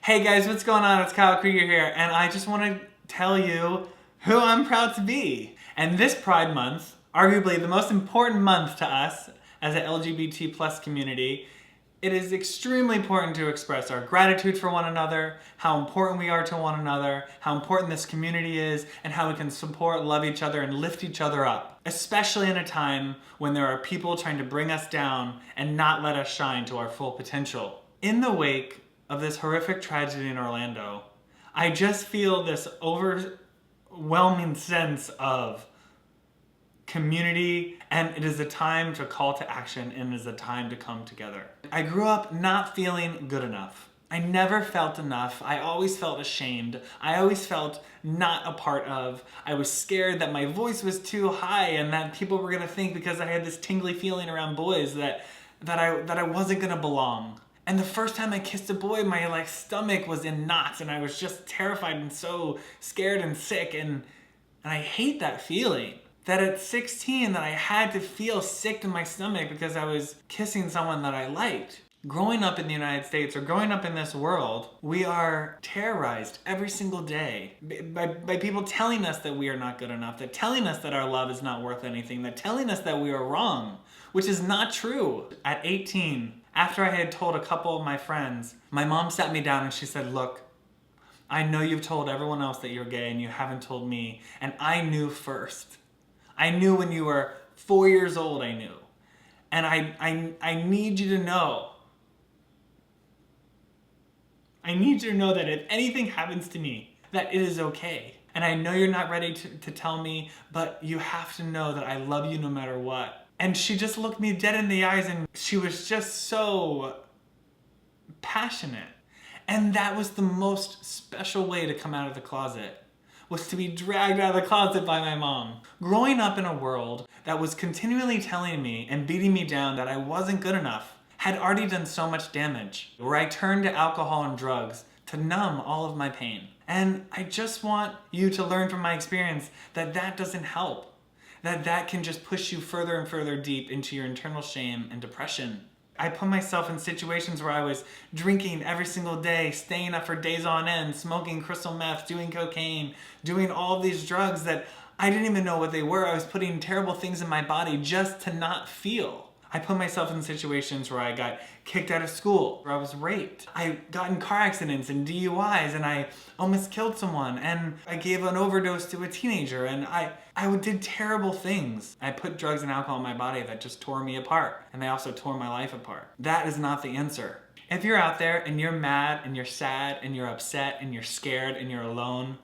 Hey guys, what's going on? It's Krieger here, and I just want to tell you who I'm proud to be. And this Pride Month, arguably the most important month to us as an LGBT plus community, it is extremely important to express our gratitude for one another, how important we are to one another, how important this community is, and how we can support, love each other, and lift each other up. Especially in a time when there are people trying to bring us down and not let us shine to our full potential. In the wake of this horrific tragedy in Orlando, I just feel this overwhelming sense of community, and it is a time to call to action, and it is a time to come together. I grew up not feeling good enough. I never felt enough. I always felt ashamed. I always felt not a part of. I was scared that my voice was too high and that people were gonna think because I had this tingly feeling around boys that I wasn't gonna belong. And the first time I kissed a boy, my stomach was in knots and I was just terrified and so scared and sick, and I hate that feeling. That at 16 that I had to feel sick to my stomach because I was kissing someone that I liked. Growing up in the United States or growing up in this world, we are terrorized every single day by people telling us that we are not good enough, that telling us that our love is not worth anything, that telling us that we are wrong, which is not true. At 18, after I had told a couple of my friends, my mom sat me down and she said, "Look, I know you've told everyone else that you're gay and you haven't told me, and I knew first. I knew when you were 4 years old, I knew. And I need you to know. I need you to know that if anything happens to me, that it is okay. And I know you're not ready to tell me, but you have to know that I love you no matter what." And she just looked me dead in the eyes and she was just so passionate. And that was the most special way to come out of the closet, was to be dragged out of the closet by my mom. Growing up in a world that was continually telling me and beating me down that I wasn't good enough had already done so much damage, where I turned to alcohol and drugs to numb all of my pain. And I just want you to learn from my experience that that doesn't help. That can just push you further and further deep into your internal shame and depression. I put myself in situations where I was drinking every single day, staying up for days on end, smoking crystal meth, doing cocaine, doing all these drugs that I didn't even know what they were. I was putting terrible things in my body just to not feel. I put myself in situations where I got kicked out of school, where I was raped. I got in car accidents and DUIs, and I almost killed someone, and I gave an overdose to a teenager, and I did terrible things. I put drugs and alcohol in my body that just tore me apart, and they also tore my life apart. That is not the answer. If you're out there and you're mad and you're sad and you're upset and you're scared and you're alone,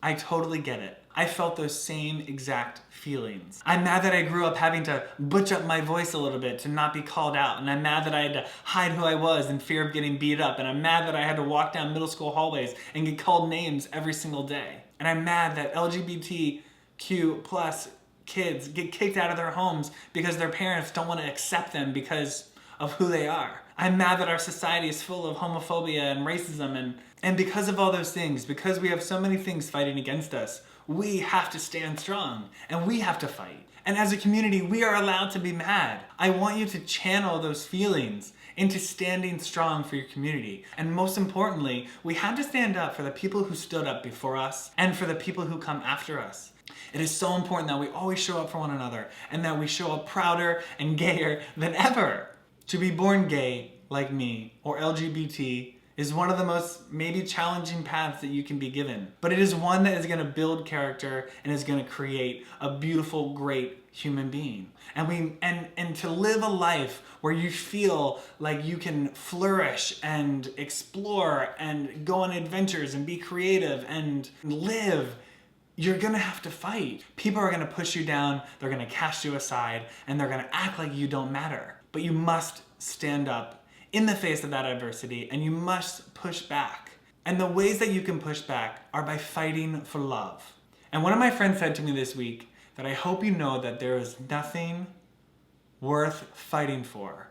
I totally get it. I felt those same exact feelings. I'm mad that I grew up having to butch up my voice a little bit to not be called out, and I'm mad that I had to hide who I was in fear of getting beat up, and I'm mad that I had to walk down middle school hallways and get called names every single day. And I'm mad that LGBTQ plus kids get kicked out of their homes because their parents don't want to accept them because of who they are. I'm mad that our society is full of homophobia and racism, and because of all those things, because we have so many things fighting against us, we have to stand strong and we have to fight. And as a community, we are allowed to be mad. I want you to channel those feelings into standing strong for your community. And most importantly, we have to stand up for the people who stood up before us and for the people who come after us. It is so important that we always show up for one another and that we show up prouder and gayer than ever. To be born gay, like me, or LGBT, is one of the most maybe challenging paths that you can be given. But it is one that is gonna build character and is gonna create a beautiful, great human being. And to live a life where you feel like you can flourish and explore and go on adventures and be creative and live, you're gonna have to fight. People are gonna push you down, they're gonna cast you aside, and they're gonna act like you don't matter. But you must stand up in the face of that adversity, and you must push back. And the ways that you can push back are by fighting for love. And one of my friends said to me this week that I hope you know that there is nothing worth fighting for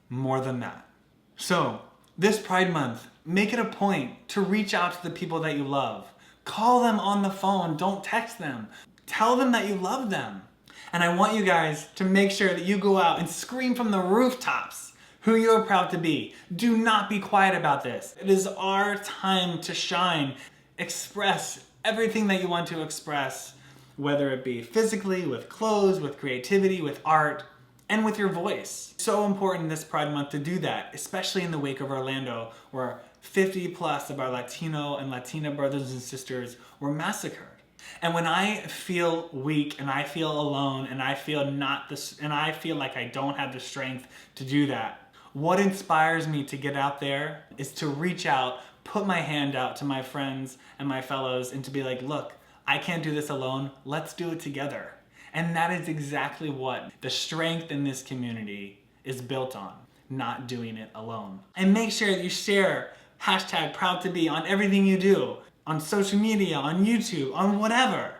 more than that. So, this Pride Month, make it a point to reach out to the people that you love. Call them on the phone, don't text them. Tell them that you love them. And I want you guys to make sure that you go out and scream from the rooftops who you are proud to be. Do not be quiet about this. It is our time to shine. Express everything that you want to express, whether it be physically, with clothes, with creativity, with art, and with your voice. So important this Pride Month to do that, especially in the wake of Orlando, where 50 plus of our Latino and Latina brothers and sisters were massacred. And when I feel weak and I feel alone and I feel I feel like I don't have the strength to do that, what inspires me to get out there is to reach out, put my hand out to my friends and my fellows and to be like, look, I can't do this alone, let's do it together. And that is exactly what the strength in this community is built on, not doing it alone. And make sure that you share #ProudToBe on everything you do, on social media, on YouTube, on whatever.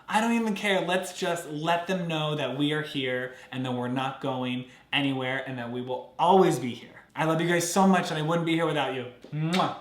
I don't even care. Let's just let them know that we are here and that we're not going anywhere and that we will always be here. I love you guys so much and I wouldn't be here without you. Mwah.